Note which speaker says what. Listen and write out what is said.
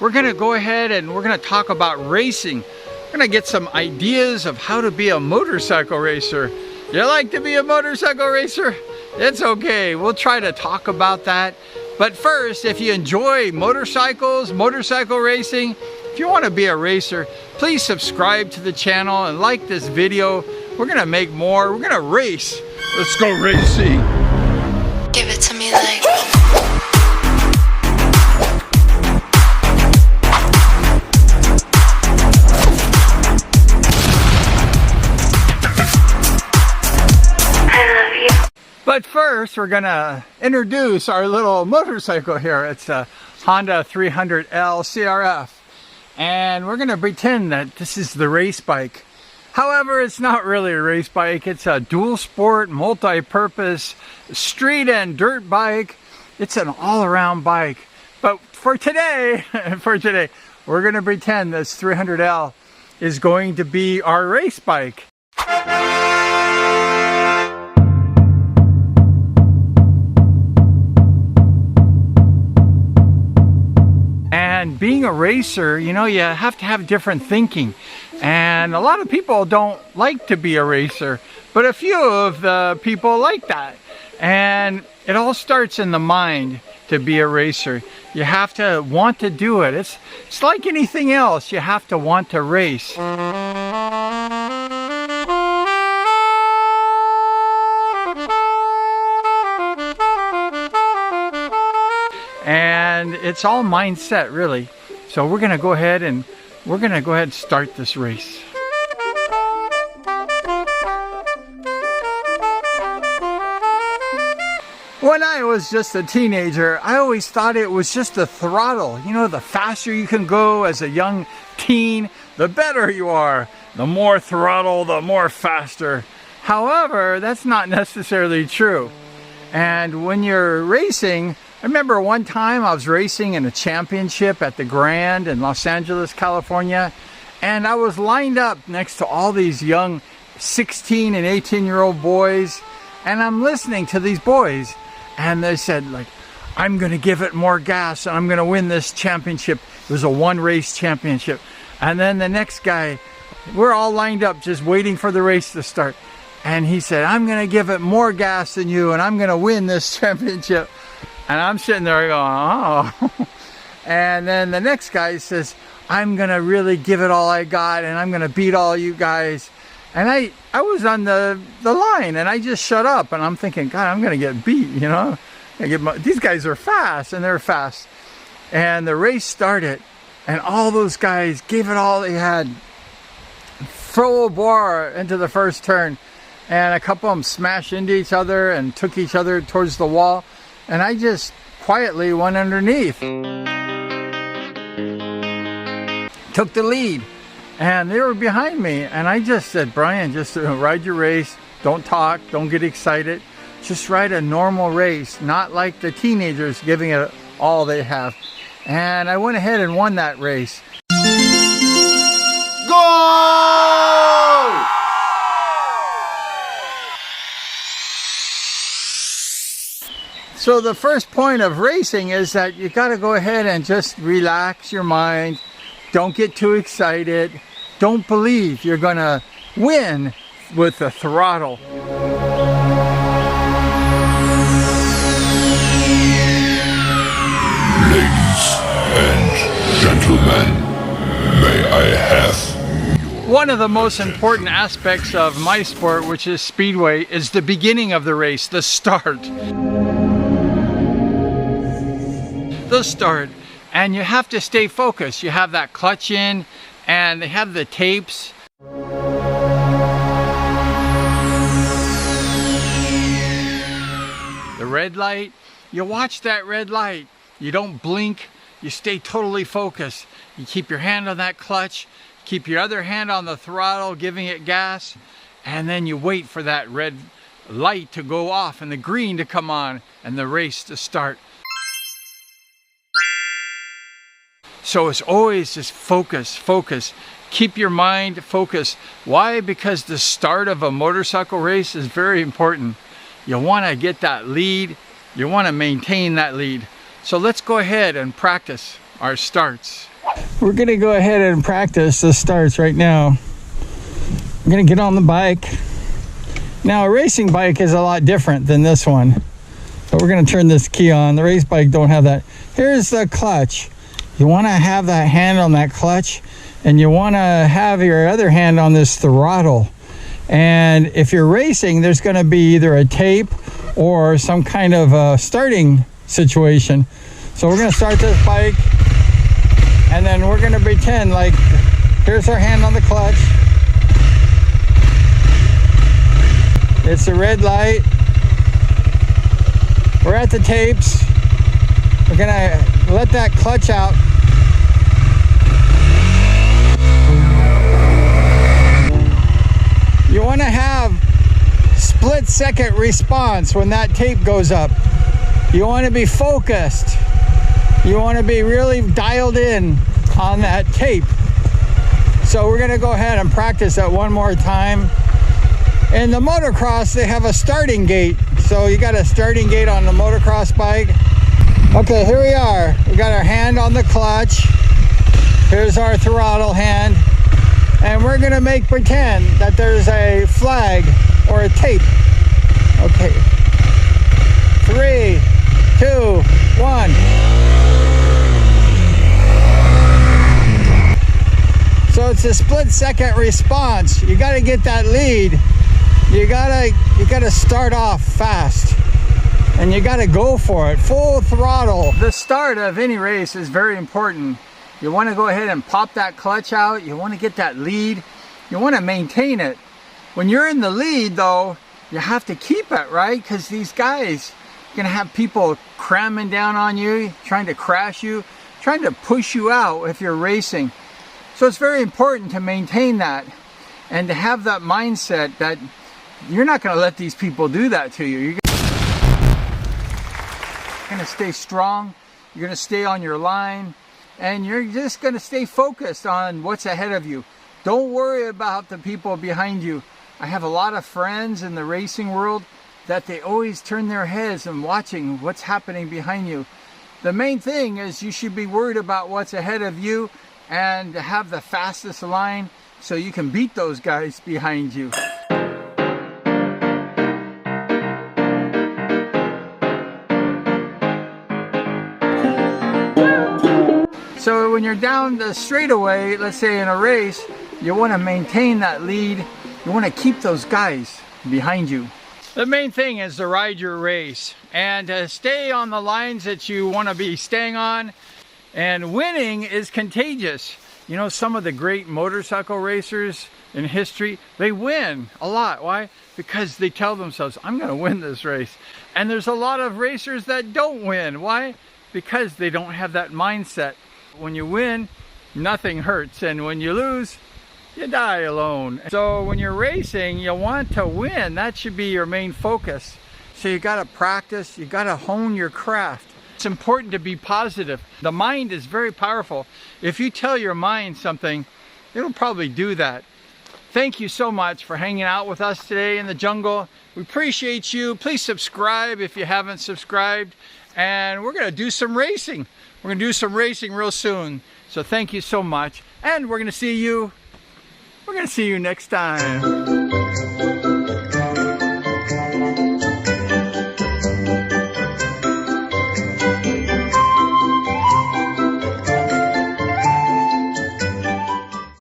Speaker 1: We're gonna go ahead and we're gonna talk about racing. We're gonna get some ideas of how to be a motorcycle racer. You like to be a motorcycle racer? It's okay, we'll try to talk about that. But first, if you enjoy motorcycles, motorcycle racing, if you want to be a racer, please subscribe to the channel and like this video. We're gonna make more, we're gonna race. Let's go racing.
Speaker 2: Give it to me like
Speaker 1: But first, we're gonna introduce our little motorcycle here. It's a Honda 300L CRF. And we're gonna pretend that this is the race bike. However, it's not really a race bike. It's a dual sport, multi-purpose, street and dirt bike. It's an all-around bike. But for today, we're gonna pretend this 300L is going to be our race bike. And being a racer, you know, you have to have different thinking. And a lot of people don't like to be a racer, but a few of the people like that. And it all starts in the mind to be a racer. You have to want to do it. It's like anything else. You have to want to race. And it's all mindset, really. So we're gonna go ahead and start this race. When I was just a teenager, I always thought it was just the throttle. You know, the faster you can go as a young teen, the better you are. The more throttle, the more faster. However, that's not necessarily true. And when you're racing, I remember one time I was racing in a championship at the Grand in Los Angeles, California, and I was lined up next to all these young 16 and 18-year-old boys, and I'm listening to these boys, and they said, like, I'm gonna give it more gas and I'm gonna win this championship. It was a one-race championship. And then the next guy, we're all lined up just waiting for the race to start, and he said, I'm gonna give it more gas than you and I'm gonna win this championship. And I'm sitting there going, oh. And then the next guy says, I'm gonna really give it all I got and I'm gonna beat all you guys. And I was on the line and I just shut up and I'm thinking, God, I'm gonna get beat, you know? These guys are fast, and they're fast. And the race started and all those guys gave it all they had. Full bore into the first turn. And a couple of them smashed into each other and took each other towards the wall. And I just quietly went underneath. Took the lead. And they were behind me. And I just said, Brian, just ride your race. Don't talk. Don't get excited. Just ride a normal race. Not like the teenagers giving it all they have. And I went ahead and won that race. Go! So the first point of racing is that you got to go ahead and just relax your mind. Don't get too excited. Don't believe you're going to win with the throttle.
Speaker 3: Ladies and gentlemen, may I have...
Speaker 1: One of the most important aspects of my sport, which is speedway, is the beginning of the race, the start. The start, and you have to stay focused. You have that clutch in and they have the tapes. The red light, you watch that red light. You don't blink, you stay totally focused. You keep your hand on that clutch, keep your other hand on the throttle, giving it gas, and then you wait for that red light to go off and the green to come on and the race to start. So it's always just focus, focus. Keep your mind focused. Why? Because the start of a motorcycle race is very important. You want to get that lead. You want to maintain that lead. So let's go ahead and practice. our starts. We're gonna go ahead and practice the starts right now. I'm gonna get on the bike. Now a racing bike is a lot different than this one. So we're gonna turn this key on. The race bike don't have that. Here's the clutch. You wanna have that hand on that clutch, and you wanna have your other hand on this throttle. And if you're racing, there's gonna be either a tape or some kind of a starting situation. So we're gonna start this bike, and then we're gonna pretend like here's our hand on the clutch. It's a red light. We're at the tapes. We're gonna let that clutch out. You wanna have split-second response when that tape goes up. You wanna be focused. You wanna be really dialed in on that tape. So we're gonna go ahead and practice that one more time. In the motocross, they have a starting gate. So you got a starting gate on the motocross bike. Okay, here we are. We got our hand on the clutch. Here's our throttle hand. And we're gonna make pretend that there's a flag or a tape. Okay. 3, 2, 1. So it's a split-second response. You got to get that lead. You gotta start off fast, and you got to go for it, full throttle. The start of any race is very important. You want to go ahead and pop that clutch out. You want to get that lead. You want to maintain it. When you're in the lead, though, you have to keep it, right? Because these guys are gonna have people cramming down on you, trying to crash you, trying to push you out if you're racing. So it's very important to maintain that and to have that mindset that you're not going to let these people do that to you. You're going to stay strong, you're going to stay on your line, and you're just going to stay focused on what's ahead of you. Don't worry about the people behind you. I have a lot of friends in the racing world that they always turn their heads and watching what's happening behind you. The main thing is you should be worried about what's ahead of you and have the fastest line so you can beat those guys behind you. So when you're down the straightaway, let's say in a race, you want to maintain that lead. You want to keep those guys behind you. The main thing is to ride your race and to stay on the lines that you want to be staying on. And winning is contagious. You know, some of the great motorcycle racers in history, they win a lot. Why? Because they tell themselves, I'm going to win this race. And there's a lot of racers that don't win. Why? Because they don't have that mindset. When you win, nothing hurts. And when you lose, you die alone. So when you're racing, you want to win. That should be your main focus. So you got to practice. You got to hone your craft. It's important to be positive. The mind is very powerful. If you tell your mind something, it'll probably do that. Thank you so much for hanging out with us today in the jungle. We appreciate you. Please subscribe if you haven't subscribed. And we're going to do some racing. We're going to do some racing real soon. So thank you so much. And we're going to see you next time.